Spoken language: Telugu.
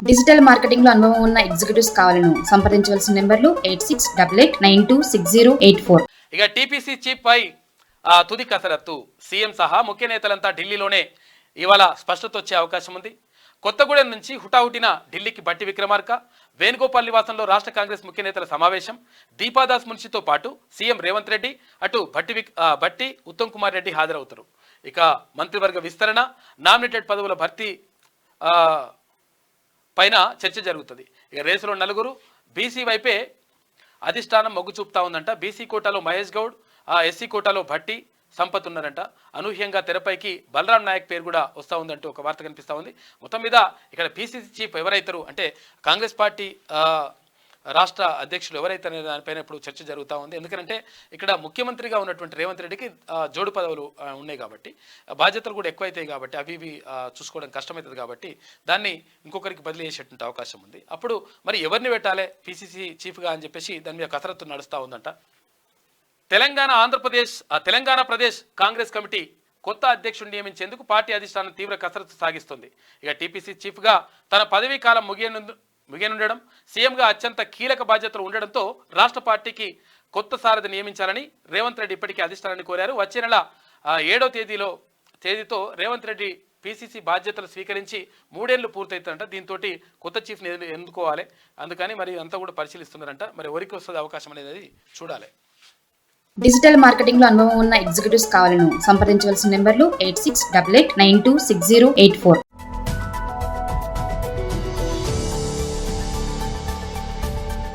డిజిటల్ మార్కెటింగ్ లో అనుభవం ఉన్న ఎగ్జిక్యూటివ్స్ కావాలను సంప్రదించవలసిన నెంబర్లు 8688926084. ఇక టీపీసీ చీఫ్ పై తుది కసరత్తు. సీఎం సహా ముఖ్య నేతలంతా ఢిల్లీలోనే ఇవాళ స్పష్టత వచ్చే అవకాశం ఉంది. కొత్తగూడెం నుంచి హుటాహుటిన ఢిల్లీకి బట్టి విక్రమార్క, వేణుగోపాల్ నివాసంలో రాష్ట్ర కాంగ్రెస్ ముఖ్య నేతల సమావేశం. దీపాదాస్ మున్షితో పాటు సీఎం రేవంత్ రెడ్డి, అటు భట్టి ఉత్తమ్ కుమార్ రెడ్డి హాజరవుతారు. ఇక మంత్రివర్గ విస్తరణ, నామినేటెడ్ పదవుల భర్తీ పైన చర్చ జరుగుతుంది. ఇక రేసులో నలుగురు. బీసీ వైపే అధిష్టానం మొగ్గు చూపుతా ఉందంట. బీసీ కోటాలో మహేష్ గౌడ్, ఎస్సీ కోటాలో భట్టి సంపత్ ఉన్నారంట. అనూహ్యంగా తెరపైకి బలరాం నాయక్ పేరు కూడా వస్తూ ఉందంటూ ఒక వార్త కనిపిస్తూ ఉంది. మొత్తం మీద ఇక్కడ పీసీసీ చీఫ్ ఎవరైతారు అంటే కాంగ్రెస్ పార్టీ రాష్ట్ర అధ్యక్షులు ఎవరైతే దానిపైన ఇప్పుడు చర్చ జరుగుతూ ఉంది. ఎందుకంటే ఇక్కడ ముఖ్యమంత్రిగా ఉన్నటువంటి రేవంత్ రెడ్డికి జోడు పదవులు ఉన్నాయి కాబట్టి బాధ్యతలు కూడా ఎక్కువైతాయి కాబట్టి అవి చూసుకోవడం కష్టమవుతుంది కాబట్టి దాన్ని ఇంకొకరికి బదిలీ చేసేటువంటి అవకాశం ఉంది. అప్పుడు మరి ఎవరిని పెట్టాలి పీసీసీ చీఫ్గా అని చెప్పేసి దాని మీద కసరత్తు నడుస్తూ ఉందంట. తెలంగాణ ప్రదేశ్ కాంగ్రెస్ కమిటీ కొత్త అధ్యక్షుడిని నియమించేందుకు పార్టీ అధిష్టానం తీవ్ర కసరత్తు సాగిస్తుంది. ఇక టీపీసీ చీఫ్గా తన పదవీ కాలం ముగియనుండడం, సీఎంగా అత్యంత కీలక బాధ్యతలు ఉండడంతో రాష్ట్ర పార్టీకి కొత్త సారథి నియమించాలని రేవంత్ రెడ్డి ఇప్పటికే అధిష్టానాన్ని కోరారు. వచ్చే నెల 7వ తేదీతో రేవంత్ రెడ్డి పీసీసీ బాధ్యతలు స్వీకరించి 3 ఏళ్లు పూర్తవుతారంట. దీంతో కొత్త చీఫ్ని ఎన్నుకోవాలి. అందుకని మరి అంతా కూడా పరిశీలిస్తున్నారంట. మరి ఎవరికి వస్తుంది అవకాశం అనేది చూడాలి. డిజిటల్ మార్కెటింగ్ లో అనుభవం ఉన్న ఎగ్జిక్యూటివ్స్ కావాలను సంప్రదించవలసిన నెంబర్లు 8688926084.